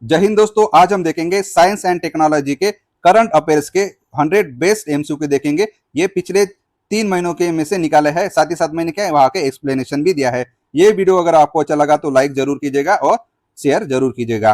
जय हिंद दोस्तों, आज हम देखेंगे साइंस एंड टेक्नोलॉजी के करंट अफेयर्स के 100 बेस्ट एमसीक्यू देखेंगे। ये पिछले 3 महीनों के में से निकाले हैं, साथ ही साथ मैंने क्या है वहां के एक्सप्लेनेशन भी दिया है। ये वीडियो अगर आपको अच्छा लगा तो लाइक जरूर कीजिएगा और शेयर जरूर कीजिएगा।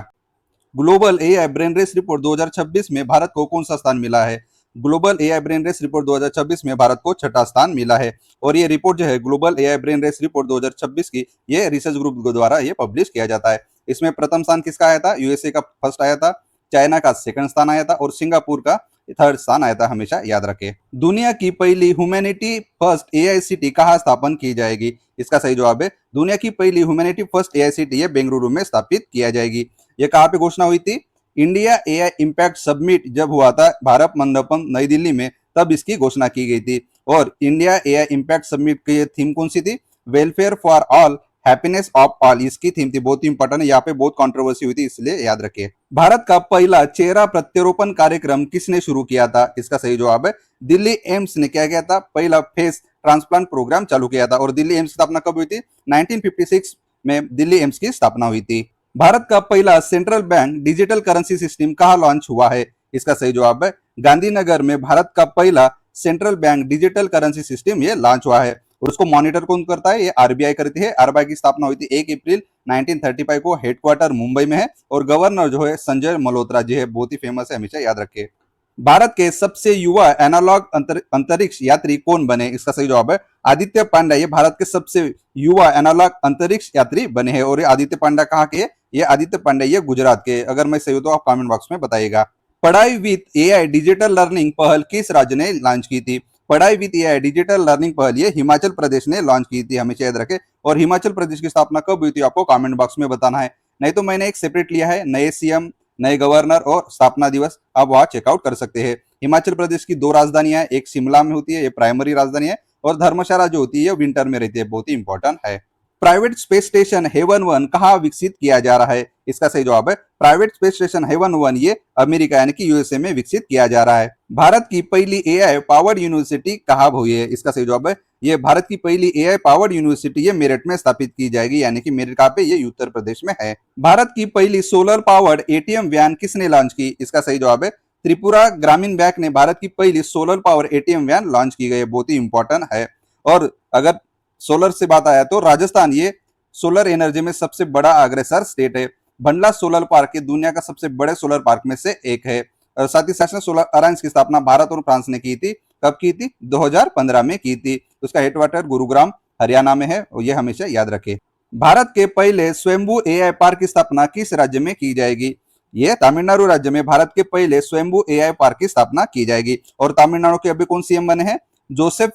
Global AI brain race report 2026 में भारत को कौन सा स्थान मिला है? Global AI brain race report 2026 में भारत को छठा स्थान मिला है। और ये रिपोर्ट जो है global AI brain race report 2026 की, ये रिसर्च ग्रुप द्वारा ये पब्लिश किया जाता है। इसमें प्रथम स्थान किसका आया था? यूएसए का फर्स्ट आया था, चाइना का सेकंड स्थान आया था और सिंगापुर का थर्ड स्थान आया था। हमेशा याद रखें। दुनिया की पहली ह्यूमैनिटी फर्स्ट एआई सिटी कहाँ स्थापन की जाएगी? इसका सही जवाब है दुनिया की पहली humanity first AI city Bengaluru में स्थापित किया जाएगी। ये कहाँ पे घोषणा हुई थी? इंडिया एआई इम्पैक्ट समिट जब हुआ था भारत मंडपम नई दिल्ली में, तब इसकी घोषणा की गई थी। और इंडिया एआई इम्पैक्ट समिट की थीम कौन सी थी? Welfare for all, happiness of all, इसकी थीम थी। बहुत ही इंपॉर्टेंट, यहाँ पे बहुत कंट्रोवर्सी हुई थी, इसलिए याद रखिए। भारत का पहला चेहरा प्रत्यारोपण कार्यक्रम किसने शुरू किया था? इसका सही जवाब है दिल्ली एम्स ने क्या किया था? पहला फेस ट्रांसप्लांट प्रोग्राम चालू किया था। और दिल्ली एम्स की स्थापना कब हुई थी? 1956 में दिल्ली एम्स की स्थापना हुई थी। भारत का पहला central bank digital currency system कहाँ लॉन्च हुआ है? इसका सही जवाब है गांधीनगर में भारत का पहला central bank digital currency system ये लॉन्च हुआ है। और उसको मॉनिटर कौन करता है? ये आरबीआई करती है। आरबीआई की स्थापना हुई थी 1 अप्रैल 1935 को। हेडक्वार्टर मुंबई में है और गवर्नर जो है संजय मल्होत्रा जी है, बहुत ही फेमस है, हमेशा याद रखिए। भारत के सबसे युवा एनालॉग अंतरिक्ष यात्री कौन बने? इसका सही जवाब है आदित्य पांड्या। ये भारत के सबसे युवा एनालॉग अंतरिक्ष यात्री बने हैं। और ये आदित्य पांड्या कहाँ के? ये आदित्य पांड्या ये गुजरात के। अगर मैं सही हूं तो आप कमेंट बॉक्स में बताइएगा। पढ़ाई विद एआई डिजिटल लर्निंग पहल किस राज्य ने लॉन्च की थी? पढ़ाई विद एआई डिजिटल लर्निंग पहल ये हिमाचल प्रदेश ने लॉन्च की थी, हमेशा याद रखें। और हिमाचल प्रदेश की स्थापना कब हुई थी आपको कमेंट बॉक्स में बताना है। नहीं तो मैंने एक सेपरेट लिया है, नए सीएम, नए गवर्नर और स्थापना दिवस, आप वहां चेकआउट कर सकते हैं। हिमाचल प्रदेश की 2 राजधानियां, एक शिमला में होती है, ये प्राइमरी राजधानी है, और धर्मशाला जो होती है विंटर में रहती है, बहुत ही इंपॉर्टेंट है। प्राइवेट स्पेस स्टेशन हेवन 1 कहाँ विकसित किया जा रहा है? इसका सही जवाब है प्राइवेट स्पेस स्टेशन हेवन 1 ये अमेरिका यानी कि यूएसए में विकसित किया जा रहा है। भारत की पहली एआई पावर्ड यूनिवर्सिटी कहाँ हुई है? इसका सही जवाब है ये भारत की पहली एआई पावर्ड यूनिवर्सिटी ये मेरठ में स्थापित की जाएगी, यानी कि मेरठ कहाँ पे? ये उत्तर प्रदेश में है। भारत की पहली सोलर पावर्ड एटीएम वैन किसने लॉन्च की? इसका सही जवाब है त्रिपुरा ग्रामीण बैंक ने भारत की पहली solar power ATM van launch की गई है, बहुत ही इंपॉर्टेंट है। और अगर सोलर से बात आया तो राजस्थान ये सोलर एनर्जी में सबसे बड़ा अग्रसर स्टेट है। भंडला सोलर पार्क ये दुनिया का सबसे बड़े सोलर पार्क में से एक है। और साथ ही नेशनल सोलर अलायंस की स्थापना भारत और फ्रांस ने की थी। कब की थी? 2015 में की थी। उसका हेडक्वार्टर गुरुग्राम हरियाणा में है, और ये हमेशा याद रखें। भारत के पहले स्वयंभू एआई पार्क की स्थापना किस राज्य में की जाएगी? ये तमिलनाडु राज्य में भारत के पहले स्वयंभू एआई पार्क की स्थापना की जाएगी। और तमिलनाडु के अभी कौन सीएम बने हैं? जोसेफ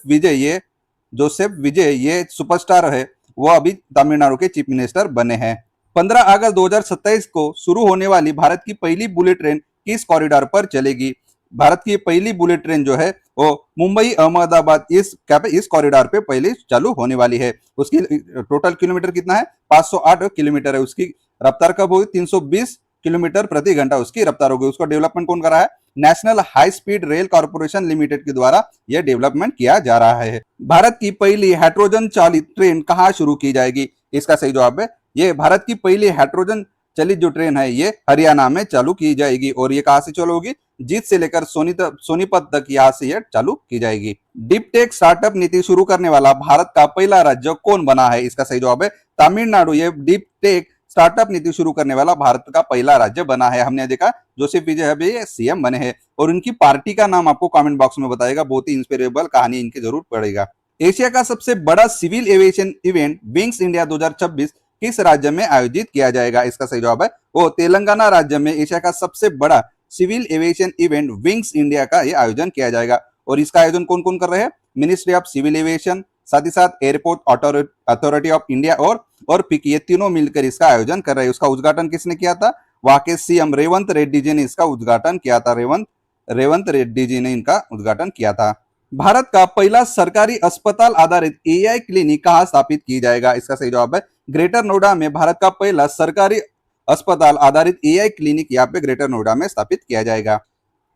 विजय ये सुपरस्टार है, वो अभी तमिलनाडु के चीफ मिनिस्टर बने हैं। 15 अगस्त 2027 को शुरू होने वाली भारत की पहली बुलेट ट्रेन किस कॉरिडोर पर चलेगी? भारत की पहली बुलेट ट्रेन जो है वो मुंबई अहमदाबाद इस कॉरिडोर पे पहले चालू होने वाली है। उसकी टोटल किलोमीटर कितना है? 508 किलोमीटर है। उसकी रफ्तार कब होगी? 320 किलोमीटर प्रति घंटा उसकी रफ्तार होगी। उसका डेवलपमेंट कौन कर रहा है? National high speed rail corporation limited के द्वारा यह डेवलपमेंट किया जा रहा है। भारत की पहली हाइड्रोजन चालित ट्रेन कहाँ शुरू की जाएगी? इसका सही जवाब है ये भारत की पहली हाइड्रोजन चलित जो ट्रेन है ये हरियाणा में चालू की जाएगी। और ये कहां से चालू होगी? जीत से लेकर सोनीपत तक यहाँ से ये चालू की जाएगी। डीप टेक स्टार्टअप नीति शुरू करने वाला भारत का पहला राज्य कौन बना है? इसका सही जवाब है तमिलनाडु। ये डीप टेक स्टार्टअप नीति शुरू करने वाला भारत का पहला राज्य बना है। हमने देखा जोसेफ विजय अभी सीएम बने हैं। और उनकी पार्टी का नाम आपको कमेंट बॉक्स में बताएगा, बहुत ही इंस्पिरेबल कहानी इनकी जरूर पड़ेगा। एशिया का सबसे बड़ा civil aviation event Wings India 2026 किस राज्य में आयोजित किया जाएगा? इसका सही जवाब है वो तेलंगाना राज्य में एशिया का सबसे बड़ा civil aviation event Wings India का ये आयोजन किया जाएगा। और इसका आयोजन कौन कौन कर रहे हैं? मिनिस्ट्री ऑफ सिविल एविएशन, साथ ही साथ एयरपोर्ट अथॉरिटी ऑफ इंडिया और पिक, ये तीनों मिलकर इसका आयोजन कर रहे हैं। उसका उद्घाटन किसने किया था? वहां के सीएम रेवंत रेड्डी जी ने इसका उद्घाटन किया था। रेवंत रेड्डी जी ने इनका उद्घाटन किया था। भारत का पहला सरकारी अस्पताल आधारित एआई क्लिनिक कहाँ स्थापित की जाएगा? इसका सही जवाब है ग्रेटर नोएडा में भारत का पहला सरकारी अस्पताल आधारित एआई क्लिनिक यहाँ पे ग्रेटर नोएडा में स्थापित किया जाएगा।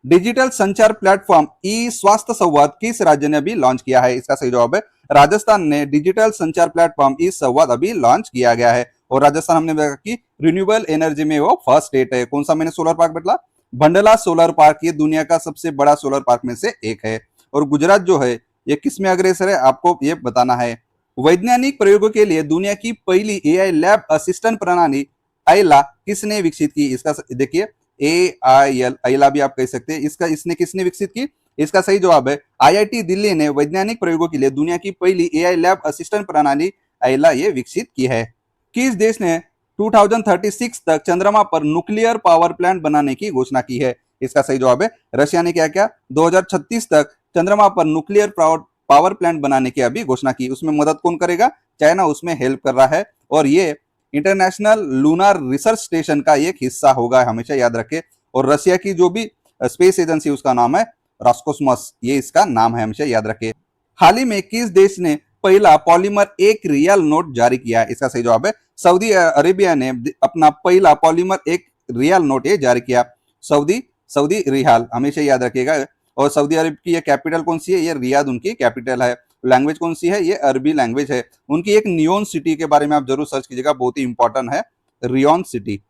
डिजिटल संचार प्लेटफॉर्म ई स्वास्थ्य संवाद किस राज्य ने अभी लॉन्च किया है? इसका सही जवाब है राजस्थान ने डिजिटल संचार प्लेटफॉर्म ई संवाद अभी लॉन्च किया गया है। और राजस्थान हमने देखा कि रिन्यूएबल एनर्जी में वो फर्स्ट स्टेट है। कौन सा मैंने सोलर पार्क बतला? भंडला सोलर पार्क ये दुनिया का सबसे बड़ा सोलर पार्क में से एक है। और गुजरात जो है ये किस में अग्रसर है आपको ये बताना है। वैज्ञानिक प्रयोगों के लिए दुनिया की पहली एआई लैब असिस्टेंट प्रणाली आइला किसने विकसित की? इसका देखिए AIL आइला भी आप कह सकते हैं। इसका इसने किसने विकसित की? इसका सही जवाब है IIT दिल्ली ने वैज्ञानिक प्रयोगों के लिए दुनिया की पहली एआई लैब असिस्टेंट प्रणाली आइला ये विकसित की है। किस देश ने 2036 तक चंद्रमा पर न्यूक्लियर पावर प्लांट बनाने की घोषणा की है? इसका सही जवाब है रशिया ने क्या क्या 2036 तक चंद्रमा पर न्यूक्लियर पावर प्लांट बनाने की अभी घोषणा की। उसमें मदद कौन करेगा? चाइना उसमें हेल्प कर रहा है और ये इंटरनेशनल लूनार रिसर्च स्टेशन का एक हिस्सा होगा, हमेशा याद रखें। और रशिया की जो भी स्पेस एजेंसी उसका नाम है रॉस्कोस्मोस, ये इसका नाम है, हमेशा याद रखें। हाल ही में किस देश ने पहला पॉलीमर 1 रियाल नोट जारी किया? इसका सही जवाब है सऊदी अरेबिया ने अपना पहला पॉलीमर 1 रियाल नोट ये जारी किया। सऊदी रियाल हमेशा याद रखिएगा। और सऊदी अरब की ये कैपिटल कौन सी है? ये रियाद उनकी कैपिटल है। लैंग्वेज कौन सी है? ये अरबी लैंग्वेज है। उनकी एक नियोन सिटी के बारे में आप जरूर सर्च कीजिएगा, बहुत ही इंपॉर्टेंट है, रियोन सिटी।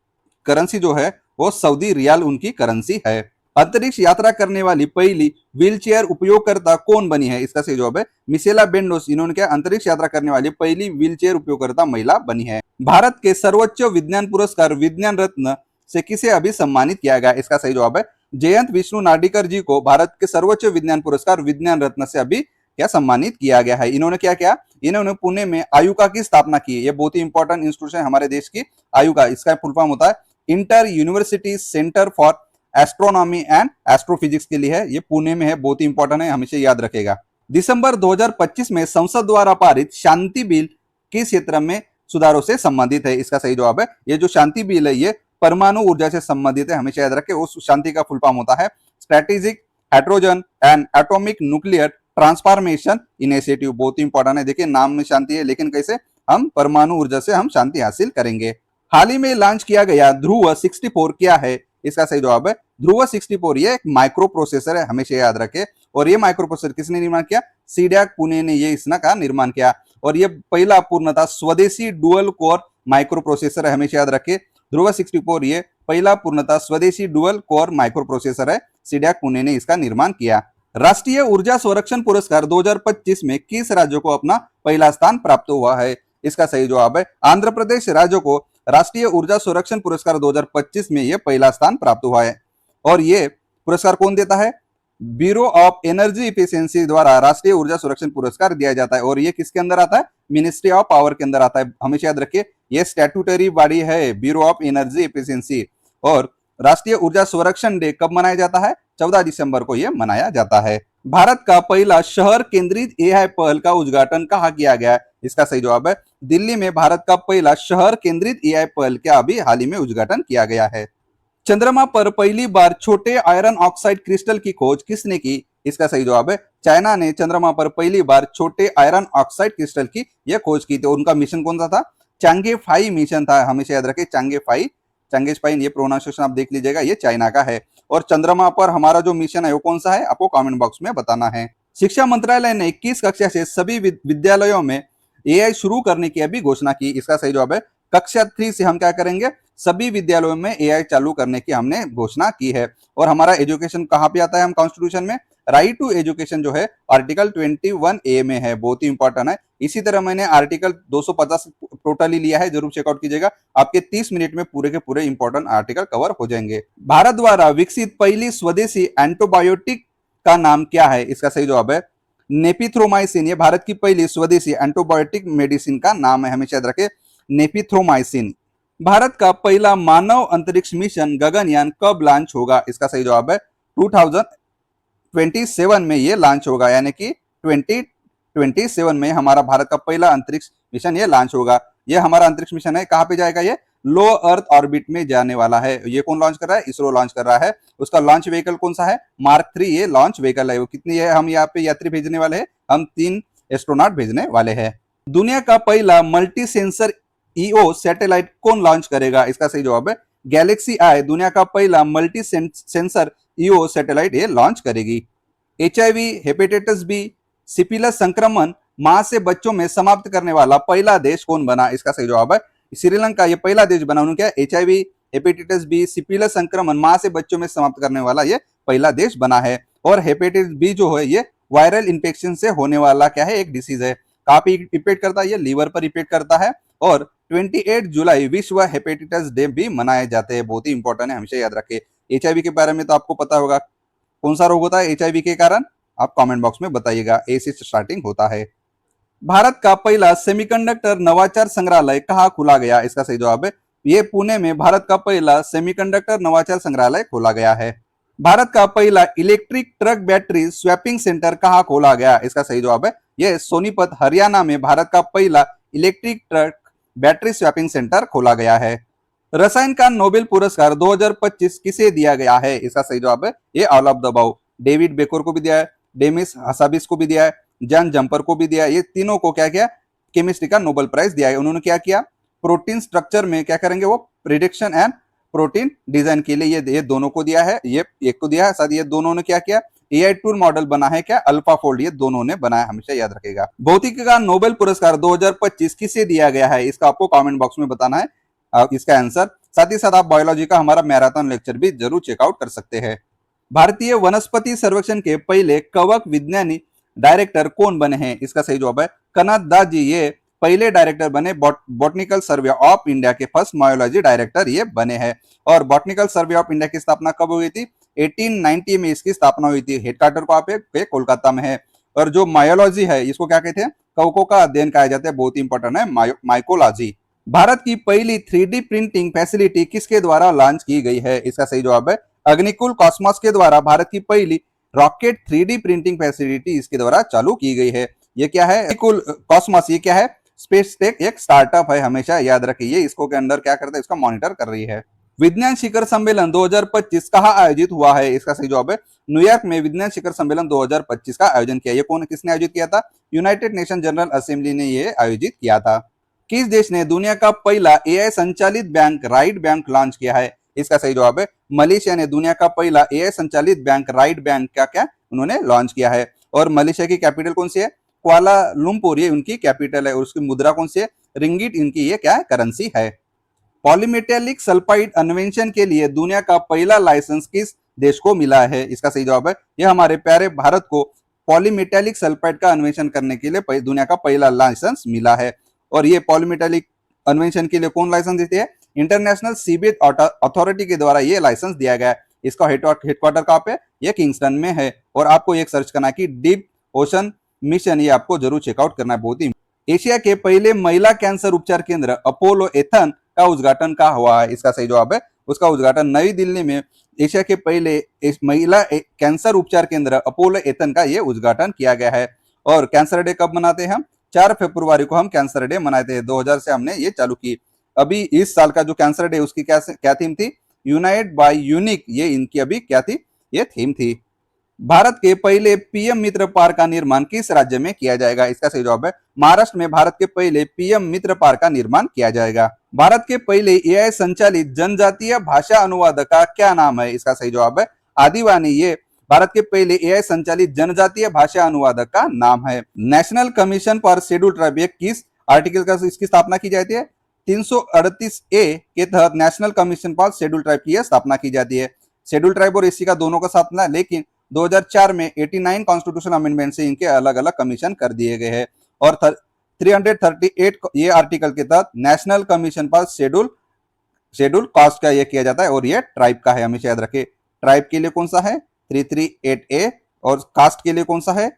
करेंसी जो है वो सऊदी रियाल उनकी करेंसी है। अंतरिक्ष यात्रा करने वाली पहली व्हीलचेयर उपयोगकर्ता कौन बनी है? इसका सही जवाब है मिशेला बेंडोस। इन्होंने क्या अंतरिक्ष यात्रा करने वाली पहली व्हीलचेयर उपयोगकर्ता महिला बनी है। भारत के सर्वोच्च विज्ञान पुरस्कार विज्ञान रत्न से किसे अभी सम्मानित किया गया? इसका सही जवाब है जयंत विष्णु नाडिकर जी को भारत के सर्वोच्च विज्ञान पुरस्कार विज्ञान रत्न से अभी क्या सम्मानित किया गया है। इन्होंने क्या किया? इन्होंने पुणे में आयुका की स्थापना की। ये बहुत ही इंपॉर्टेंट इंस्टीट्यूशन है हमारे देश की। आयुका इसका फुल फॉर्म होता है inter university centre for astronomy and astrophysics के लिए है। ये पुणे में है, बहुत ही इंपॉर्टेंट है, हमेशा याद रखेगा। दिसंबर 2025 में संसद द्वारा पारित शांति बिल किस क्षेत्र में सुधारों से संबंधित है? इसका सही जवाब है ये जो शांति बिल है ये परमाणु ऊर्जा से संबंधित है, हमेशा याद रखें। उस शांति का फुल फॉर्म होता है strategic hydrogen and atomic nuclear transformation initiative. बहुत ही इंपॉर्टेंट है। देखिए नाम में शांति है लेकिन कैसे? हम परमाणु ऊर्जा से हम शांति हासिल करेंगे। हाल ही में लॉन्च किया गया ध्रुव 64 क्या है? इसका सही जवाब है ध्रुव 64 ये एक माइक्रो प्रोसेसर है, हमेशा याद रखें। और ये माइक्रो प्रोसेसर किसने निर्माण किया? सीडैक पुणे ने ये इसका निर्माण किया। और ये पहला पूर्णतः स्वदेशी डुअल कोर माइक्रो प्रोसेसर है, हमेशा याद रखें। ध्रुव 64 ये पहला पूर्णतः स्वदेशी डुअल कोर माइक्रो प्रोसेसर है, सीडैक पुणे ने इसका निर्माण किया। राष्ट्रीय ऊर्जा संरक्षण पुरस्कार 2025 में किस राज्य को अपना पहला स्थान प्राप्त हुआ है? इसका सही जवाब है आंध्र प्रदेश राज्य को राष्ट्रीय ऊर्जा संरक्षण पुरस्कार 2025 में यह पहला स्थान प्राप्त हुआ है। और ये पुरस्कार कौन देता है? ब्यूरो ऑफ एनर्जी इफिशिएंसी द्वारा राष्ट्रीय ऊर्जा संरक्षण पुरस्कार दिया जाता है। और ये किसके अंदर आता है? मिनिस्ट्री ऑफ पावर के अंदर आता है, हमेशा याद रखिए। ये स्टैट्यूटरी बॉडी है ब्यूरो ऑफ एनर्जी इफिशिएंसी। और राष्ट्रीय ऊर्जा संरक्षण डे कब मनाया जाता है? 14 दिसंबर को यह मनाया जाता है। भारत का पहला शहर केंद्रित एआई पहल का उद्घाटन कहाँ किया गया है? इसका सही जवाब है दिल्ली में भारत का पहला शहर केंद्रित एआई पहल का अभी हाल ही में उद्घाटन किया गया है। चंद्रमा पर पहली बार छोटे आयरन ऑक्साइड क्रिस्टल की खोज किसने की? इसका सही जवाब है चाइना ने चंद्रमा पर पहली बार छोटे आयरन ऑक्साइड क्रिस्टल की यह खोज की थी। उनका मिशन कौन सा था? चांगे फाई मिशन था, हमेशा याद रखें। चांगे फाई ये प्रोनाउंसिएशन आप देख लीजिएगा, ये चाइना का है। और चंद्रमा पर हमारा जो मिशन है वो कौन सा है आपको कमेंट बॉक्स में बताना है। शिक्षा मंत्रालय ने 21 कक्षा से सभी विद्यालयों में एआई शुरू करने की अभी घोषणा की। इसका सही जवाब है कक्षा 3 से हम क्या करेंगे? सभी विद्यालयों में एआई चालू करने की हमने घोषणा की है। और हमारा एजुकेशन कहाँ पे आता है? हम कॉन्स्टिट्यूशन में राइट टू एजुकेशन जो है आर्टिकल 21A में है, बहुत ही इंपॉर्टेंट है। इसी तरह मैंने आर्टिकल 250 टोटली लिया है, जरूर चेकआउट कीजिएगा। आपके 30 मिनट में पूरे के पूरे इंपॉर्टेंट आर्टिकल कवर हो जाएंगे। भारत द्वारा विकसित पहली स्वदेशी एंटीबायोटिक का नाम क्या है? इसका सही जवाब है नेपिथ्रोमाइसिन। ये भारत की पहली स्वदेशी एंटीबायोटिक मेडिसिन का नाम है, हमेशा याद रखें, नेपिथ्रोमाइसिन। भारत का पहला मानव अंतरिक्ष मिशन गगनयान कब लॉन्च होगा? इसका सही जवाब है 2027 में ये लॉन्च होगा, यानी कि 2027 में हमारा भारत का पहला अंतरिक्ष मिशन ये लॉन्च होगा। ये हमारा अंतरिक्ष मिशन है, कहां पे जाएगा? ये लो अर्थ ऑर्बिट में जाने वाला है। ये कौन लॉन्च कर रहा है? इसरो लॉन्च कर रहा है। उसका लॉन्च व्हीकल कौन सा है? मार्क 3 ये लॉन्च व्हीकल है। वो कितनी है? हम यहाँ पे यात्री भेजने वाले हैं, हम 3 एस्ट्रोनॉट भेजने वाले हैं। दुनिया का पहला मल्टी सेंसर ईओ सैटेलाइट कौन लॉन्च करेगा? इसका सही जवाब है गैलेक्सी आई दुनिया का पहला मल्टी सेंसर ईओ सैटेलाइट ये लॉन्च करेगी। एचआईवी, हेपेटाइटिस बी, सिफिलिस संक्रमण मां से बच्चों में समाप्त करने वाला पहला देश कौन बना? इसका सही जवाब है श्रीलंका ये पहला देश बना, उन्होंने क्या HIV, हेपेटाइटिस बी, सिपिलस संक्रमण मां से बच्चों में समाप्त करने वाला ये पहला देश बना है। और हेपेटाइटिस बी जो है ये वायरल इन्फेक्शन से होने वाला क्या है, एक डिसीज है। काफी इफेक्ट करता है, ये लीवर पर इफेक्ट करता है। और 28 जुलाई विश्व हेपेटाइटिस डे भी मनाए जाते हैं, बहुत ही इंपॉर्टेंट है, हमेशा याद रखें। HIV के बारे में तो आपको पता होगा, कौन सा रोग होता है HIV के कारण, आप कमेंट बॉक्स में बताइएगा। ए से स्टार्टिंग होता है। भारत का पहला सेमीकंडक्टर नवाचार संग्रहालय कहाँ खोला गया, इसका सही जवाब है ये पुणे में भारत का पहला सेमीकंडक्टर नवाचार संग्रहालय खोला गया है। भारत का पहला electric truck battery swapping centre कहाँ खोला गया, इसका सही जवाब है ये सोनीपत हरियाणा में भारत का पहला electric truck battery swapping centre खोला गया है। रसायन का नोबेल पुरस्कार 2025 किसे दिया गया है, इसका सही जवाब है ये all of the above. David baker को भी दिया है, डेमिस हसाबिस को भी दिया है, जॉन जंपर को भी दिया है। ये तीनों को क्या किया, केमिस्ट्री का नोबेल प्राइज दिया है। उन्होंने क्या किया, प्रोटीन स्ट्रक्चर में क्या करेंगे वो प्रिडिक्शन एंड प्रोटीन डिजाइन के लिए ये दोनों को दिया है, ये एक को दिया है। साथ ये दोनों ने क्या किया, AI टूल मॉडल बना है क्या, अल्फा फोल्ड, ये दोनों ने बनाया, हमेशा याद रखेगा। भौतिकी का नोबेल पुरस्कार 2025 किसे दिया गया है, इसका आपको कमेंट बॉक्स में बताना है इसका आंसर। साथ ही साथ आप बायोलॉजी का हमारा मैराथन लेक्चर भी जरूर चेकआउट कर सकते हैं। भारतीय वनस्पति सर्वेक्षण के पहले कवक विज्ञानी डायरेक्टर कौन बने हैं, इसका सही जवाब है कनाथ दास जी, ये पहले डायरेक्टर बने बॉटनिकल सर्वे ऑफ इंडिया के, फर्स्ट मायोलॉजी डायरेक्टर ये बने हैं। और बॉटनिकल सर्वे ऑफ इंडिया की स्थापना कब हुई थी, 1890 में इसकी स्थापना हुई थी। हेडक्वार्टर को आप कोलकाता में है। और जो मायोलॉजी है इसको क्या कहते हैं, कवकों का अध्ययन कहा जाता है, बहुत ही इंपॉर्टेंट है माइकोलॉजी। भारत की पहली 3D प्रिंटिंग फैसिलिटी किसके द्वारा लॉन्च की गई है, इसका सही जवाब है अग्निकुल कॉस्मोस के द्वारा भारत की पहली रॉकेट 3D प्रिंटिंग फैसिलिटी इसके द्वारा चालू की गई है। ये क्या है, अग्निकुल कॉस्मोस, ये क्या है, स्पेस टेक एक स्टार्टअप है, हमेशा याद रखिए। इसको के अंदर क्या करता है, इसका मॉनिटर कर रही है। विज्ञान शिखर सम्मेलन 2025 कहाँ आयोजित हुआ है, इसका सही जवाब है न्यूयॉर्क में विज्ञान शिखर सम्मेलन 2025 का आयोजन किया। ये कौन किसने आयोजित किया था, यूनाइटेड नेशन जनरल असेंबली ने ये आयोजित किया था। किस देश ने दुनिया का पहला AI संचालित बैंक राइट बैंक लॉन्च किया है, इसका सही जवाब है मलेशिया ने दुनिया का पहला AI संचालित बैंक राइट बैंक का क्या उन्होंने लॉन्च किया है। और मलेशिया की कैपिटल कौन सी है, कुआलालंपुर, ये उनकी कैपिटल है। और उसकी मुद्रा कौन सी है, रिंगिट, इनकी ये क्या है, करेंसी है। पॉलीमेटेलिक सल्फाइड अन्वेषण के लिए दुनिया का पहला लाइसेंस किस देश को मिला है, इसका सही जवाब है ये हमारे प्यारे भारत को पॉलीमेटेलिक सल्फाइड का अन्वेषण करने के लिए दुनिया का पहला लाइसेंस मिला है। और ये पॉलीमेटेलिक अन्वेषण के लिए कौन लाइसेंस देती है, इंटरनेशनल सीबेज अथॉरिटी के द्वारा ये लाइसेंस दिया गया है। इसका हेडक्वार्टर कहाँ पे, ये किंगस्टन में है। और आपको एक सर्च करना है कि डीप ओशन मिशन, ये आपको जरूर चेकआउट करना है, बहुत ही। एशिया के पहले महिला कैंसर उपचार केंद्र अपोलो एथन का उद्घाटन कहाँ हुआ है, इसका सही जवाब है उसका उद्घाटन नई दिल्ली में एशिया के पहले महिला कैंसर उपचार केंद्र अपोलो एथन का ये उद्घाटन किया गया है। और कैंसर डे कब मनाते हैं हम, 4 फरवरी को हम कैंसर डे मनाते हैं। 2000 से हमने ये चालू की। अभी इस साल का जो कैंसर डे उसकी क्या थीम थी, यूनाइट बाय यूनिक, ये इनकी अभी क्या थी, ये थीम थी। भारत के पहले PM मित्र पार्क का निर्माण किस राज्य में किया जाएगा, इसका सही जवाब है महाराष्ट्र में भारत के पहले PM मित्र पार्क का निर्माण किया जाएगा। भारत के पहले AI संचालित जनजातीय भाषा अनुवादक का क्या नाम है, इसका सही जवाब है आदिवानी, ये भारत के पहले AI संचालित जनजातीय भाषा अनुवादक का नाम है। National commission for schedule tribe, ये किस आर्टिकल का इसकी स्थापना की जाती है, 338A के तहत national commission for schedule tribe की स्थापना की जाती है। शेड्यूल ट्राइब और SC का दोनों का स्थापना, लेकिन 2004 में 89 कॉन्स्टिट्यूशन अमेंडमेंट से इनके अलग अलग कमीशन कर दिए गए हैं। और 338 ये आर्टिकल के तहत national commission for schedule caste का ये किया जाता है। और ये ट्राइब का है, हमेशा याद रखें। ट्राइब के लिए कौन सा है 338A और कास्ट के लिए कौन सा है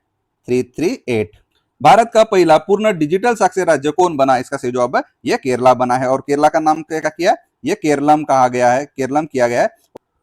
338। भारत का पहला पूर्ण डिजिटल साक्षर राज्य कौन बना, इसका सही जवाब है ये केरला बना है। और केरला का नाम क्या किया, ये केरलम कहा गया है, केरलम किया गया है।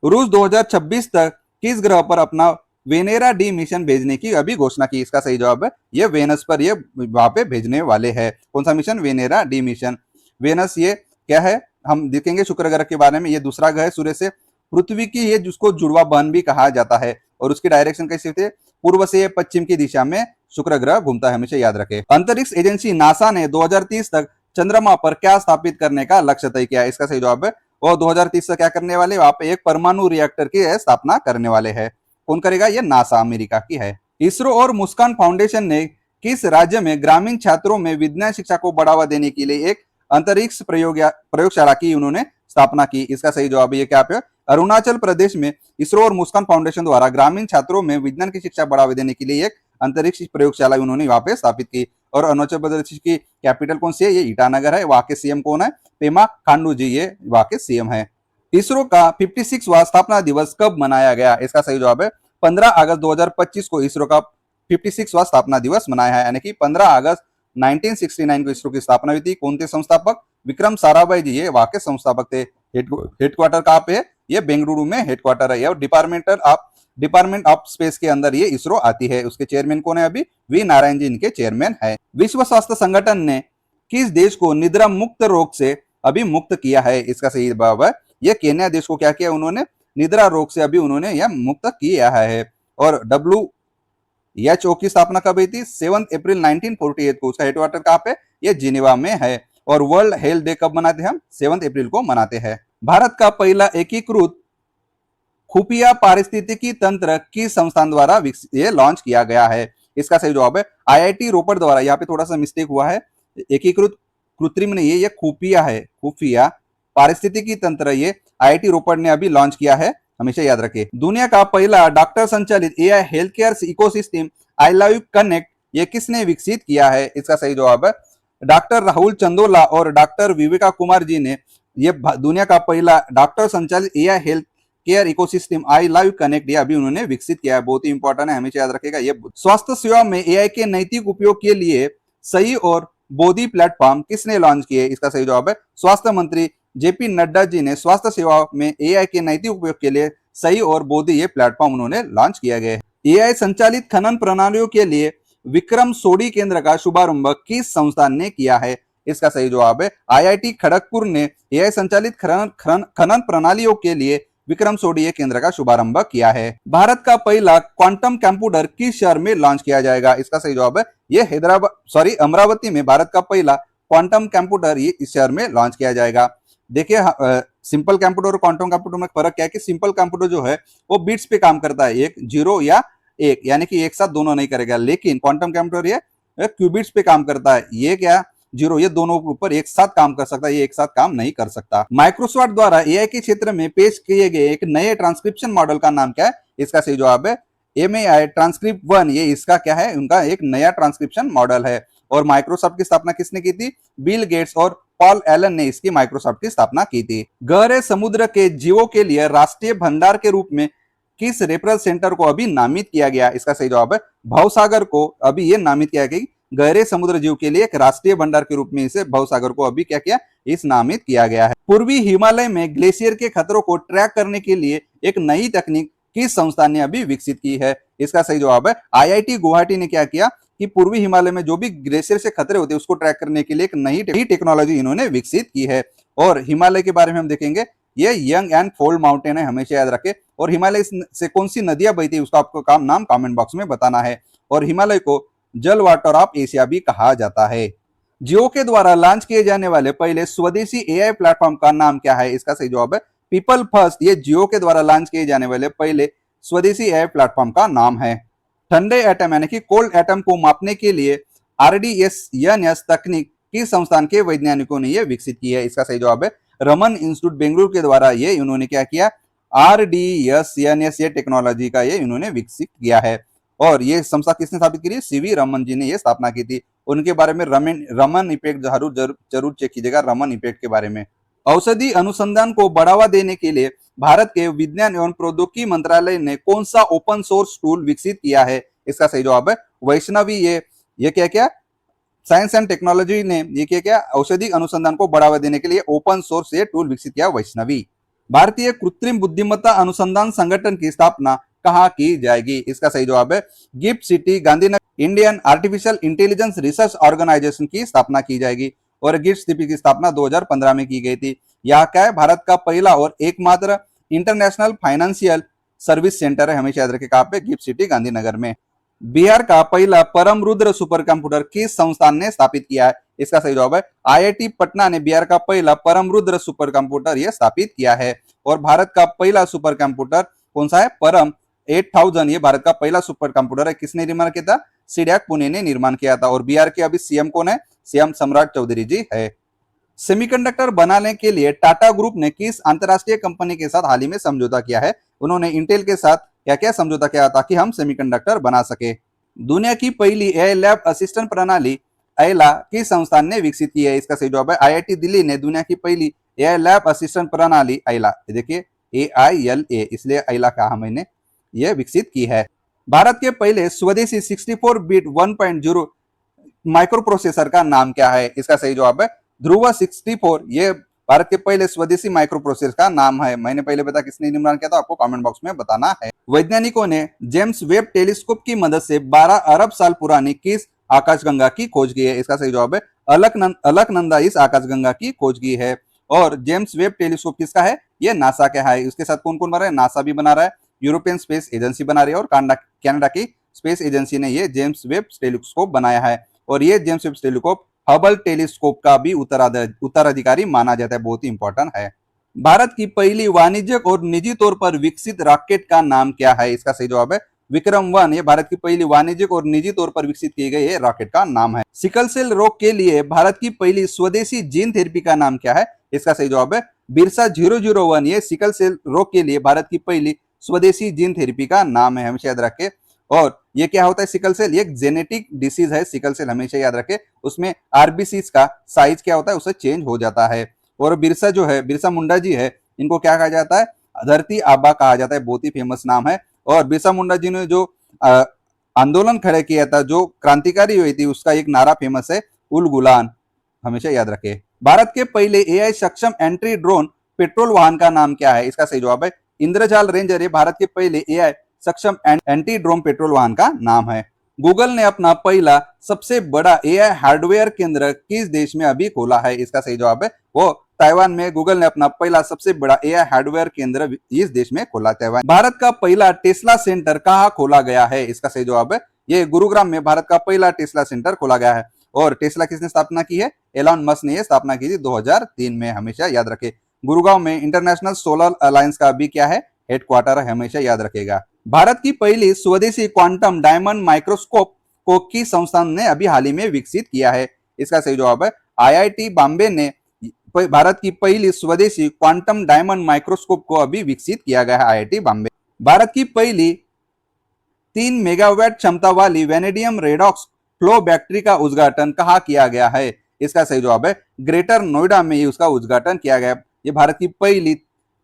रूस 2026 तक किस ग्रह पर अपना वेनेरा डी मिशन भेजने की अभी घोषणा की, इसका सही जवाब है ये वेनस पर ये वहां पे भेजने वाले हैं। कौन सा mission, Venera D mission. Venus ये क्या है, हम देखेंगे शुक्र ग्रह के बारे में। ये दूसरा ग्रह है सूर्य से, पृथ्वी की ये जिसको जुड़वा बहन भी कहा जाता है। और उसकी डायरेक्शन कैसी होती है, पूर्व से पश्चिम की दिशा में शुक्र ग्रह घूमता है, हमेशा याद रखें। अंतरिक्ष एजेंसी नासा ने 2030 तक चंद्रमा पर क्या स्थापित करने का लक्ष्य तय किया है, इसका सही जवाब है और 2030 तक क्या करने वाले, वहां पे एक परमाणु रिएक्टर की स्थापना करने वाले हैं। कौन करेगा, ये नासा अमेरिका की है। इसरो और मुस्कान फाउंडेशन ने किस राज्य में ग्रामीण छात्रों में विज्ञान शिक्षा को बढ़ावा देने के लिए एक अंतरिक्ष प्रयोगशाला की उन्होंने स्थापना की। इसका सही जवाब है ये क्या पे अरुणाचल प्रदेश में इसरो और मुस्कान फाउंडेशन द्वारा ग्रामीण छात्रों में विज्ञान की शिक्षा बढ़ावा देने के लिए एक अंतरिक्ष प्रयोगशाला उन्होंने वहां पे स्थापित की। और अरुणाचल प्रदेश की कैपिटल कौन सी है, ये ईटानगर है। वहां के सीएम कौन है, पेमा खांडू जी, ये वहां के सीएम है। इसरो का 56वां स्थापना दिवस कब मनाया गया, इसका सही जवाब है 15 अगस्त 2025 को इसरो का 56वां स्थापना दिवस मनाया है। यानी कि 15 अगस्त 1969 को इसरो की स्थापना हुई थी। कौन थे संस्थापक, विक्रम साराभाई जी, ये वहां के संस्थापक थे। हेडक्वार्टर कहाँ पे है, ये बेंगलुरु में हेडक्वार्टर है। और डिपार्टमेंट ऑफ स्पेस के अंदर ये इसरो आती है। उसके चेयरमैन कौन है, अभी वी नारायण जी इनके चेयरमैन है। विश्व स्वास्थ्य संगठन ने किस देश को निद्रा मुक्त रोग से अभी मुक्त किया है, इसका सही जवाब है ये केन्या देश को क्या किया उन्होंने, निद्रा रोग से अभी उन्होंने यह मुक्त किया है। और WHO की स्थापना कब हुई थी, 7 अप्रैल 1948 को। उसका हेडक्वार्टर कहाँ पे, ये जिनेवा में है। और वर्ल्ड हेल्थ डे कब मनाते हैं हम, 7 अप्रैल को मनाते हैं। भारत का पहला एकीकृत खुफिया पारिस्थितिकी तंत्र किस संस्थान द्वारा ये लॉन्च किया गया है, इसका सही जवाब है IIT रोपड़ द्वारा। यहाँ पे थोड़ा सा मिस्टेक हुआ है, एकीकृत कृत्रिम नहीं है, ये खुफिया है, खुफिया पारिस्थितिकी तंत्र ये IIT रोपड़ ने अभी लॉन्च किया है, हमेशा याद रखें। दुनिया का पहला डॉक्टर संचालित AI health care ecosystem iLive connect ये किसने विकसित किया है, इसका सही जवाब है डॉक्टर राहुल चंदोला और डॉक्टर विवेका कुमार जी ने ये दुनिया का पहला डॉक्टर संचालित AI health care ecosystem iLive connect ये अभी उन्होंने विकसित किया है। बहुत ही इंपॉर्टेंट है, हमेशा याद रखेगा। ये स्वास्थ्य सेवा में AI के नैतिक उपयोग के लिए सही और बोधि प्लेटफॉर्म किसने लॉन्च किए, इसका सही जवाब है स्वास्थ्य मंत्री JP नड्डा जी ने स्वास्थ्य सेवा में AI के नैतिक उपयोग के लिए सही और बोधि ये प्लेटफॉर्म उन्होंने लॉन्च किया गया है। AI संचालित खनन प्रणालियों के लिए विक्रम सोडी केंद्र का शुभारंभ किस संस्थान ने किया है, इसका सही जवाब है IIT खड़गपुर ने AI संचालित खनन प्रणालियों के लिए विक्रम सोडी केंद्र का शुभारंभ किया है। भारत का पहला क्वांटम कंप्यूटर किस शहर में लॉन्च किया जाएगा, इसका सही जवाब है ये अमरावती में भारत का पहला क्वांटम कंप्यूटर ये इस शहर में लॉन्च किया जाएगा। देखिए सिंपल कंप्यूटर और क्वांटम कंप्यूटर में फर्क क्या है कि सिंपल कंप्यूटर जो है वो बिट्स पे काम करता है, 1 0 या 1, यानी कि एक साथ दोनों नहीं करेगा। लेकिन क्वांटम कंप्यूटर ये क्यूबिट्स पे काम करता है, ये क्या 0 ये दोनों के ऊपर एक साथ काम कर सकता है, ये एक साथ काम नहीं कर सकता। माइक्रोसॉफ्ट द्वारा AI के क्षेत्र में पेश किए गए एक नए ट्रांसक्रिप्शन मॉडल का नाम क्या है, इसका सही जवाब है MAI ट्रांसक्रिप्ट 1। ये इसका क्या है, उनका एक नया ट्रांसक्रिप्शन मॉडल है। और माइक्रोसॉफ्ट की स्थापना किसने की थी, बिल गेट्स और पॉल एलन ने इसकी माइक्रोसॉफ्ट की स्थापना की थी। गहरे समुद्र के जीवों के लिए राष्ट्रीय भंडार के रूप में किस रेफरल सेंटर को अभी नामित किया गया, इसका सही जवाब है भवसागर को अभी ये नामित किया गया। गहरे समुद्र जीव के लिए एक राष्ट्रीय भंडार के रूप में इसे भवसागर को अभी क्या किया, इस नामित किया गया है। पूर्वी हिमालय में ग्लेशियर के खतरों को ट्रैक करने के लिए एक नई तकनीक किस संस्थान ने अभी विकसित की है, इसका सही जवाब है IIT गुवाहाटी ने क्या किया कि पूर्वी हिमालय में जो भी ग्लेशियर से खतरे होते हैं उसको ट्रैक करने के लिए एक नई टेक्नोलॉजी इन्होंने विकसित की है। और हिमालय के बारे में हम देखेंगे, ये यंग एंड फोल्ड माउंटेन है, हमेशा याद रखें। और हिमालय से कौन सी नदियां बहती है उसका आपको नाम कमेंट बॉक्स में बताना है। और हिमालय को जल वाटर ऑफ एशिया भी कहा जाता है। जियो के द्वारा लॉन्च किए जाने वाले पहले स्वदेशी AI प्लेटफॉर्म का नाम क्या है, इसका सही जवाब है पीपल फर्स्ट। ये जियो के द्वारा लॉन्च किए जाने वाले पहले स्वदेशी AI प्लेटफॉर्म का नाम है। ठंडे एटम यानी कि कोल्ड एटम को मापने के लिए RDSNS तकनीक किस संस्थान के वैज्ञानिकों ने यह विकसित की है, इसका सही जवाब है रमन इंस्टीट्यूट बेंगलुरु के द्वारा ये इन्होंने क्या किया, RDSNS ये टेक्नोलॉजी का ये इन्होंने विकसित किया है। और ये संस्था किसने स्थापित की, CV रमन जी ने ये स्थापना की थी। उनके बारे में रमन इफेक्ट जरूर चेक कीजिएगा, रमन इफेक्ट के बारे में। औषधि अनुसंधान को बढ़ावा देने के लिए भारत के विज्ञान एवं प्रौद्योगिकी मंत्रालय ने कौन सा ओपन सोर्स टूल विकसित किया है, इसका सही जवाब है वैष्णवी। ये क्या साइंस एंड टेक्नोलॉजी ने ये क्या औषधि अनुसंधान को बढ़ावा देने के लिए ओपन सोर्स ये टूल विकसित किया वैष्णवी। भारतीय कृत्रिम बुद्धिमत्ता अनुसंधान संगठन की स्थापना कहाँ की जाएगी, इसका सही जवाब है gift city Gandhinagar. Indian artificial intelligence research organisation की स्थापना की जाएगी। और गिफ्ट सिटी की स्थापना 2015 में की गई थी। यह क्या है, भारत का पहला और एकमात्र इंटरनेशनल फाइनेंशियल सर्विस सेंटर है, हमेशा याद रखें कहाँ पे, गिफ्ट सिटी गांधीनगर में। बिहार का पहला परम रुद्र सुपर कंप्यूटर किस संस्थान ने स्थापित किया है, इसका सही जवाब है IIT पटना ने बिहार का पहला परम रुद्र सुपर कंप्यूटर यह स्थापित किया है। और भारत का पहला सुपर कंप्यूटर कौन सा है, परम 8000, ये भारत का पहला सुपर कंप्यूटर है। किसने निर्माण किया था, सीडैक पुणे ने निर्माण किया था। और बिहार के अभी CM कौन है, CM सम्राट चौधरी जी है। सेमीकंडक्टर बनाने के लिए टाटा ग्रुप ने किस अंतरराष्ट्रीय कंपनी के साथ हाल ही में समझौता किया है? उन्होंने इंटेल के साथ क्या क्या समझौता किया ताकि हम सेमीकंडक्टर बना सके? दुनिया की पहली एआई लैब असिस्टेंट प्रणाली एला किस संस्थान ने विकसित की है? इसका सही जवाब है आईआईटी दिल्ली ने दुनिया की पहली एआई लैब असिस्टेंट प्रणाली एला, देखिए AILA, इसलिए एला कहा मैंने, यह विकसित की है। भारत के पहले स्वदेशी 64 बिट 1.0 माइक्रो प्रोसेसर का नाम क्या है? इसका सही जवाब है ध्रुवा 64। ये भारत के पहले स्वदेशी माइक्रो प्रोसेसर का नाम है। मैंने पहले बताया किसने निर्माण किया था, आपको कमेंट बॉक्स में बताना है। वैज्ञानिकों ने जेम्स वेब टेलीस्कोप की मदद से 12 अरब साल पुरानी किस आकाशगंगा की खोज की है? इसका सही जवाब है अलकनंदा इस आकाशगंगा की खोज की है। और जेम्स वेब टेलीस्कोप किसका है? ये नासा का है। इसके साथ कौन कौन बना रहा है? नासा भी बना रहा है, यूरोपियन स्पेस एजेंसी बना रही है और कनाडा की स्पेस एजेंसी ने ये जेम्स वेब टेलीस्कोप बनाया है। और ये James Webb telescope Hubble telescope का भी उत्तराधिकारी माना जाता है, बहुत ही इंपॉर्टेंट है। भारत की पहली वाणिज्यिक और निजी तौर पर विकसित रॉकेट का नाम क्या है? इसका सही जवाब है विक्रम-1। ये भारत की पहली वाणिज्यिक और निजी तौर पर विकसित की गई रॉकेट का नाम है। सिकल सेल रोग के लिए भारत की पहली स्वदेशी जीन थेरेपी का नाम क्या है? इसका सही जवाब है बिरसा 001। ये सिकल सेल रोग के लिए भारत की पहली स्वदेशी जीन थेरेपी का नाम है, हमेशा याद रखें। और ये क्या होता है सिकल सेल? ये एक जेनेटिक डिसीज है सिकल सेल, हमेशा याद रखें। उसमें आरबीसी का साइज क्या होता है, उससे चेंज हो जाता है। और बिरसा जो है, बिरसा मुंडा जी है, इनको क्या कहा जाता है? धरती आबा कहा जाता है, बहुत ही फेमस नाम है। और बिरसा मुंडा जी ने जो आंदोलन खड़े किया था, जो क्रांतिकारी हुई थी, उसका एक नारा फेमस है उल गुलान, हमेशा याद रखें। भारत के पहले एआई सक्षम एंट्री ड्रोन पेट्रोल वाहन का नाम क्या है? इसका सही जवाब है इंद्रजाल रेंजर। ये भारत के पहले एआई सक्षम एंटी ड्रोन पेट्रोल वाहन का नाम है। गूगल ने अपना पहला सबसे बड़ा एआई हार्डवेयर केंद्र किस देश में अभी खोला है? इसका सही जवाब है वो ताइवान में। गूगल ने अपना पहला सबसे बड़ा एआई हार्डवेयर केंद्र इस देश में खोला, ताइवान। भारत का पहला टेस्ला सेंटर कहाँ खोला गया है? इसका सही जवाब है ये गुरुग्राम में भारत का पहला टेस्ला सेंटर खोला गया है। और टेस्ला किसने स्थापना की है? एलॉन मस्क ने स्थापना की थी 2003 में, हमेशा याद रखें। गुरुगांव में इंटरनेशनल सोलर अलायंस का भी क्या है? हेडक्वार्टर है, हमेशा याद रखेगा। भारत की पहली स्वदेशी क्वांटम डायमंड माइक्रोस्कोप को किस संस्थान ने अभी हाल ही में विकसित किया है? इसका सही जवाब है आईआईटी बॉम्बे ने भारत की पहली स्वदेशी क्वांटम डायमंड माइक्रोस्कोप को अभी विकसित किया गया है, आईआईटी बॉम्बे। भारत की पहली 3 मेगावाट क्षमता वाली वेनेडियम रेडॉक्स फ्लो बैटरी का उद्घाटन कहाँ किया गया है? इसका सही जवाब है ग्रेटर नोएडा में ही उसका उद्घाटन किया गया। ये भारत की पहली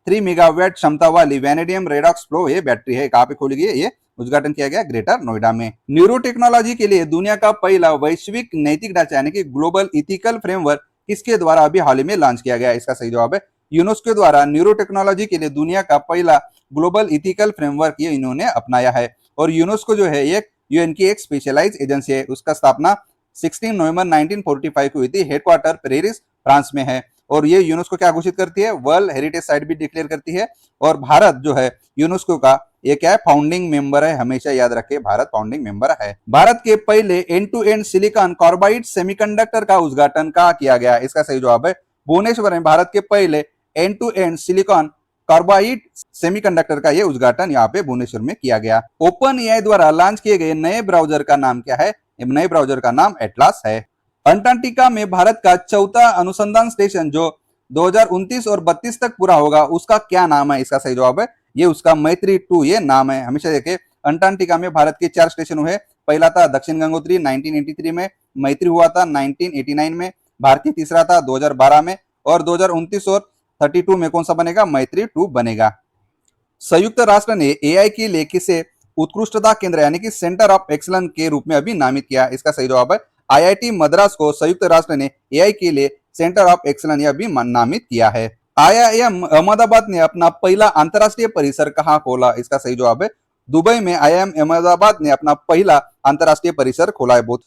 3 मेगावाट क्षमता वाली वेनेडियम रेडॉक्स फ्लो ये बैटरी है, कहाँ पे खोली गई? ये उद्घाटन किया गया ग्रेटर नोएडा में। न्यूरो टेक्नोलॉजी के लिए दुनिया का पहला वैश्विक नैतिक ढांचा यानी कि ग्लोबल इथिकल फ्रेमवर्क किसके द्वारा अभी हाल ही में लॉन्च किया गया? इसका सही जवाब है यूनेस्को द्वारा न्यूरो टेक्नोलॉजी के लिए दुनिया का पहला ग्लोबल इथिकल फ्रेमवर्क ये इन्होंने अपनाया है। और यूनेस्को जो है एक यूएन की एक स्पेशलाइज एजेंसी है, उसका स्थापना 16 नवंबर 1945 को हुई थी, हेडक्वार्टर पेरिस फ्रांस में है। और ये यूनेस्को क्या घोषित करती है? वर्ल्ड हेरिटेज साइट भी डिक्लेयर करती है। और भारत जो है यूनेस्को का ये क्या है? फाउंडिंग मेंबर है, हमेशा याद रखें भारत फाउंडिंग मेंबर है। भारत के पहले end to end silicon carbide semiconductor का उद्घाटन कहाँ किया गया? इसका सही जवाब है भुवनेश्वर में भारत के पहले end to end silicon carbide semiconductor का ये उद्घाटन यहाँ पे भुवनेश्वर में किया गया। ओपन एआई द्वारा लॉन्च किए गए नए ब्राउजर का नाम क्या है? नए ब्राउजर का नाम एटलास है। अंटार्कटिका में भारत का चौथा अनुसंधान स्टेशन जो 2029 और 32 तक पूरा होगा, उसका क्या नाम है? इसका सही जवाब है ये उसका मैत्री 2 ये नाम है, हमेशा देखें। अंटार्कटिका में भारत के 4 स्टेशन हुए। पहला था दक्षिण गंगोत्री 1983 में, मैत्री हुआ था 1989 में, भारती तीसरा था 2012 में, और 2029 और 32 में कौन सा बनेगा? मैत्री 2 बनेगा। संयुक्त राष्ट्र ने एआई के लिए किसे उत्कृष्टता केंद्र यानी कि सेंटर ऑफ एक्सलेंस के रूप में अभी नामित किया? इसका सही जवाब है आईआईटी मद्रास को संयुक्त राष्ट्र ने एआई के लिए सेंटर ऑफ एक्सलेंस अभी नामित किया है। आईआईएम अहमदाबाद ने अपना पहला अंतरराष्ट्रीय परिसर कहाँ खोला? इसका सही जवाब है दुबई में आईआईएम अहमदाबाद ने अपना पहला अंतरराष्ट्रीय परिसर खोला है। बहुत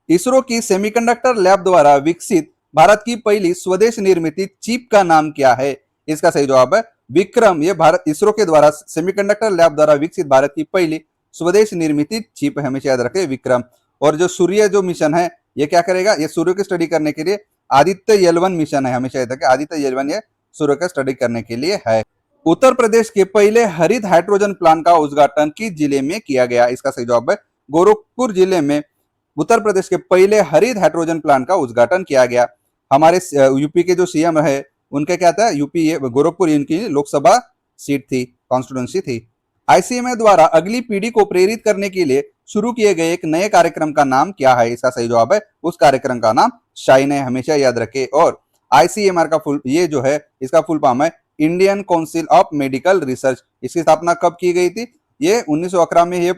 इसरो की सेमीकंडक्टर लैब द्वारा विकसित भारत की पहली स्वदेश निर्मित चिप का नाम क्या है? इसका सही जवाब है विक्रम। ये भारत इसरो के द्वारा सेमीकंडक्टर लैब द्वारा विकसित भारत की पहली स्वदेश निर्मित चिप, हमेशा याद रखें विक्रम। और जो सूर्य जो मिशन है ये क्या करेगा? ये सूर्य की स्टडी करने के लिए आदित्य एल1 मिशन है, हमेशा याद रखें आदित्य एल1 ये सूर्य का स्टडी करने के लिए है। उत्तर प्रदेश के पहले हरित हाइड्रोजन प्लांट का उद्घाटन किस जिले में किया गया? इसका सही जवाब है गोरखपुर जिले में उत्तर प्रदेश के पहले हरित हाइड्रोजन प्लांट का उद्घाटन किया गया। हमारे यूपी के जो सीएम है उनका क्या था, यूपी ये गोरखपुर इनकी लोकसभा सीट थी, कॉन्स्टिट्यूंसी थी। आईसीएमआर द्वारा अगली पीढ़ी को प्रेरित करने के लिए शुरू किए गए एक नए कार्यक्रम का नाम क्या है? इसका सही जवाब है, उस कार्यक्रम का नाम शाइन है, हमेशा याद रखें। और आईसीएमआर का फुल ये जो है इसका फुल फॉर्म है Indian council of medical research. इसकी स्थापना कब की गई थी? ये 1911 में ये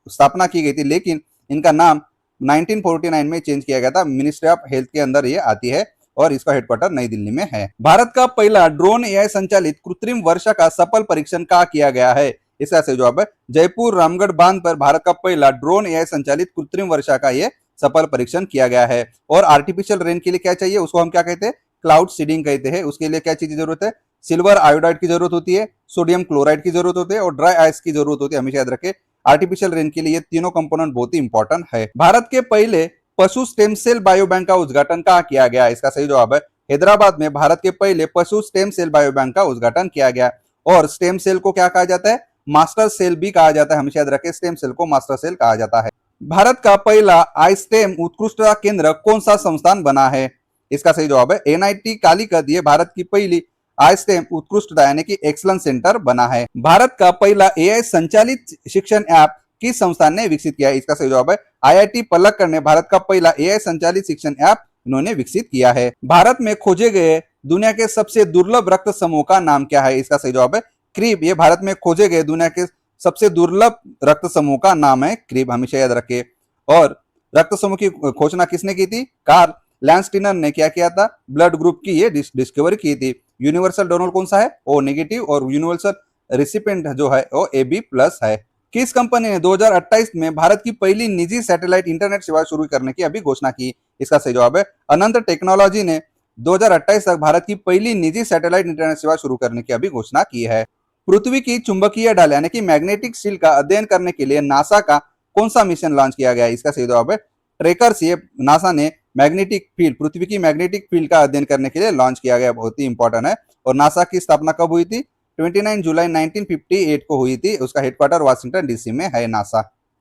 स्थापना की गई थी, लेकिन इनका नाम 1949 में चेंज किया गया था। मिनिस्ट्री ऑफ हेल्थ के अंदर ये आती है और इसका हेडक्वार्टर नई दिल्ली में है। भारत का पहला ड्रोन एआई संचालित कृत्रिम वर्षा का सफल परीक्षण कहाँ किया गया है? इसका सही जवाब है जयपुर रामगढ़ बांध पर भारत का पहला ड्रोन एआई संचालित कृत्रिम वर्षा का ये सफल परीक्षण किया गया है। और आर्टिफिशियल रेन के लिए क्या चाहिए? उसको हम क्या कहते हैं? क्लाउड सीडिंग कहते हैं। उसके लिए क्या चीज की जरूरत है? सिल्वर आयोडाइड की जरूरत होती है, सोडियम क्लोराइड की जरूरत होती है और ड्राई आइस की जरूरत होती है। हमेशा याद रखें आर्टिफिशियल रेन के लिए ये तीनों कंपोनेंट बहुत ही इंपॉर्टेंट है। भारत के पहले पशु स्टेम सेल बायो बैंक का उद्घाटन कहाँ किया गया? इसका सही जवाब है हैदराबाद में भारत के पहले पशु स्टेम सेल बायो बैंक का उद्घाटन किया गया। और स्टेम सेल को क्या कहा जाता है? मास्टर सेल भी कहा जाता है। हमेशा याद रखें स्टेम सेल को मास्टर सेल कहा जाता है। भारत का पहला आई स्टेम उत्कृष्टता केंद्र कौन सा संस्थान बना है? इसका सही जवाब है एनआईटी कालीकत। ये भारत की पहली आई स्टेम उत्कृष्टता यानी कि एक्सलेंस सेंटर बना है। भारत का पहला एआई संचालित शिक्षण ऐप किस संस्थान ने विकसित किया है? इसका सही जवाब है आईआईटी पलक्कड़ ने भारत का पहला एआई संचालित शिक्षण ऐप इन्होंने विकसित किया है। भारत में खोजे गए दुनिया के सबसे दुर्लभ रक्त समूह का नाम क्या है? इसका सही जवाब है क्रीब। ये भारत में खोजे गए दुनिया के सबसे दुर्लभ रक्त समूह का नाम है क्रीब, हमेशा याद रखें। और रक्त समूह की घोषणा किसने की थी? कार्ल लैंडस्टीनर ने क्या किया था? ब्लड ग्रुप की ये डिस्कवर की थी। यूनिवर्सल डोनर कौन सा है? O negative. और यूनिवर्सल रिसिपेंट जो है वो AB प्लस है। किस कंपनी ने 2028 में भारत की पहली निजी सैटेलाइट इंटरनेट सेवा शुरू करने की अभी घोषणा की? इसका सही जवाब है अनंत टेक्नोलॉजी ने 2028 तक भारत की पहली निजी सैटेलाइट इंटरनेट सेवा शुरू करने की अभी घोषणा की है। पृथ्वी की चुंबकीय ढाल यानी कि मैग्नेटिक फील्ड का अध्ययन करने के लिए नासा का कौन सा मिशन लॉन्च किया गया है? इसका सही जवाब है ट्रेकर्स। ये नासा ने मैग्नेटिक फील्ड, पृथ्वी की मैग्नेटिक फील्ड का अध्ययन करने के लिए लॉन्च किया गया, बहुत ही इंपॉर्टेंट है। और नासा की स्थापना कब हुई थी? 29 जुलाई 1958 को हुई थी। उसका हेडक्वार्टर वाशिंगटन डीसी में है नासा।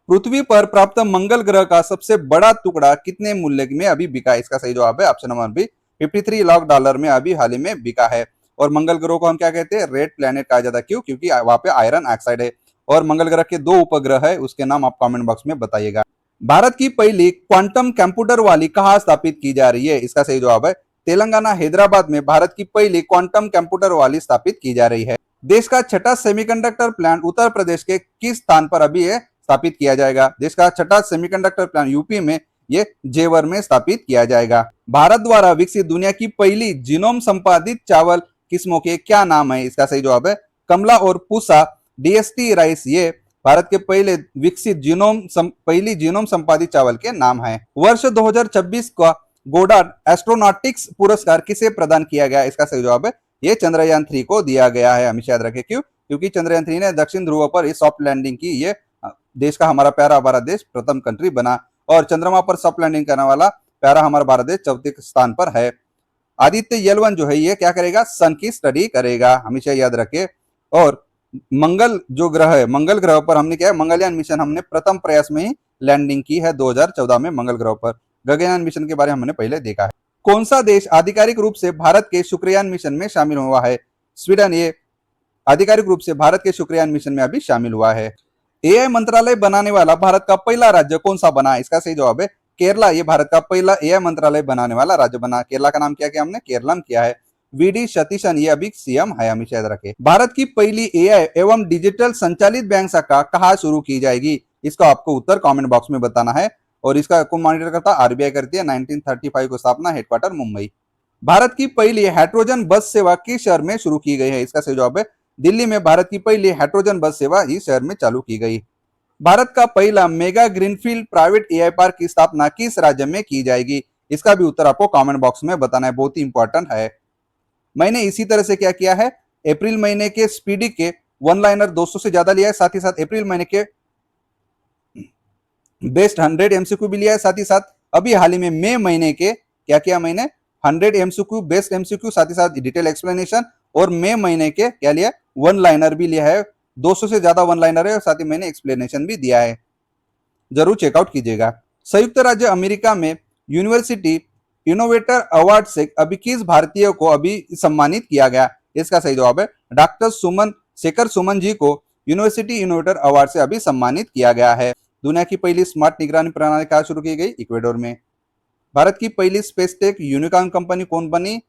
पृथ्वी पर प्राप्त मंगल ग्रह का सबसे बड़ा टुकड़ा कितने मूल्य में अभी बिका? इसका सही जवाब है ऑप्शन नंबर बी $53 लाख में अभी हाल ही में बिका है। और मंगल ग्रह को हम क्या कहते हैं? रेड प्लेनेट कहा जाता है। क्यों? क्योंकि वहां पे आयरन ऑक्साइड है। और मंगल ग्रह के 2 उपग्रह है, उसके नाम आप कमेंट बॉक्स में बताइएगा। भारत की पहली क्वांटम कंप्यूटर वाली कहाँ स्थापित की जा रही है? इसका सही जवाब है तेलंगाना हैदराबाद में भारत की पहली क्वांटम कंप्यूटर वाली स्थापित की जा रही है। देश का छठा सेमीकंडक्टर प्लांट उत्तर प्रदेश के किस स्थान पर अभी ये स्थापित किया जाएगा? देश का छठा सेमीकंडक्टर प्लांट यूपी में ये जेवर में स्थापित किया जाएगा। भारत द्वारा विकसित दुनिया की पहली जीनोम संपादित चावल किस्मों के क्या नाम है? इसका सही जवाब है कमला और पूसा DST राइस। ये भारत के पहले विकसित पहली जीनोम संपादित चावल के नाम है। वर्ष 2026 का गोडार्ड एस्ट्रोनॉटिक्स पुरस्कार किसे प्रदान किया गया? इसका सही जवाब है ये चंद्रयान 3 को दिया गया है। हमेशा याद रखें क्यों? क्योंकि चंद्रयान 3 ने दक्षिण ध्रुव पर इस सॉफ्ट लैंडिंग की। ये देश का हमारा प्यारा भारत देश प्रथम कंट्री बना। और चंद्रमा पर सॉफ्ट लैंडिंग करने वाला प्यारा हमारा भारत देश चौथे स्थान पर है। आदित्य L1 जो है ये क्या करेगा? सन की स्टडी करेगा, हमेशा याद रखें। और मंगल जो ग्रह है, मंगल ग्रह पर हमने क्या है? मंगलयान मिशन हमने प्रथम प्रयास में ही लैंडिंग की है 2014 में मंगल ग्रह पर। गगनयान मिशन के बारे में हमने पहले देखा है। कौन सा देश आधिकारिक रूप से भारत के शुक्रयान मिशन में शामिल हुआ है? स्वीडन ये आधिकारिक रूप से भारत के शुक्रयान मिशन में अभी शामिल हुआ है। एआई मंत्रालय बनाने वाला भारत का पहला राज्य कौन सा बना? इसका सही जवाब है केरला। ये भारत का पहला एआई मंत्रालय बनाने वाला राज्य बना। केरला का नाम क्या किया हमने? केरलम किया है। VD सतीशन ये अभी सीएम है, हमेशा याद रखें। भारत की पहली एआई एवं डिजिटल संचालित बैंक शाखा कहाँ शुरू की जाएगी? इसका आपको उत्तर कमेंट बॉक्स में बताना है। और इसका कौन मॉनिटर करता है? आरबीआई करती है। 1935 को स्थापना, हेडक्वार्टर मुंबई। भारत की पहली हाइड्रोजन बस सेवा किस शहर में शुरू की गई है? इसका सही जवाब है दिल्ली में भारत की पहली हाइड्रोजन बस सेवा इस शहर में चालू की गई। भारत का पहला mega greenfield private AI park की स्थापना किस राज्य में की जाएगी? इसका भी उत्तर आपको कमेंट बॉक्स में बताना है, बहुत ही इंपॉर्टेंट है। मैंने इसी तरह से क्या किया है? अप्रैल महीने के स्पीडी के वन लाइनर 200 से ज्यादा लिया है, साथ ही साथ अप्रैल महीने के बेस्ट 100 MCQ भी लिया है, साथ ही साथ अभी हाल ही में मई महीने के क्या किया मैंने? 100 MCQ बेस्ट MCQ, साथ ही साथ डिटेल एक्सप्लेनेशन। और मई महीने के क्या लिया? वन लाइनर भी लिया है, 200 से ज्यादा वन लाइनर है और साथ ही मैंने एक्सप्लेनेशन भी दिया है, जरूर चेकआउट कीजिएगा। संयुक्त राज्य अमेरिका में यूनिवर्सिटी इनोवेटर अवार्ड से अभी किस भारतीय को अभी सम्मानित किया गया? इसका सही जवाब है डॉक्टर शेखर सुमन जी को यूनिवर्सिटी इनोवेटर अवार्ड से अभी सम्मानित किया गया है। दुनिया की पहली स्मार्ट निगरानी प्रणाली कहाँ शुरू की गई? इक्वेडोर में। भारत की पहली स्पेस टेक यूनिकॉर्न कंपनी कौन बनी?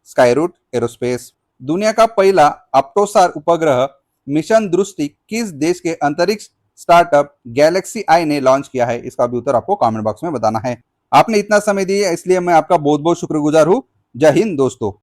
Skyroot aerospace. दुनिया का पहला ऑप्टोसार उपग्रह मिशन दृष्टि किस देश के अंतरिक्ष स्टार्टअप गैलेक्सी आई ने लॉन्च किया है? इसका भी उत्तर आपको कमेंट बॉक्स में बताना है। आपने इतना समय दिया इसलिए मैं आपका बहुत बहुत शुक्रगुजार हूं। जय हिंद दोस्तों।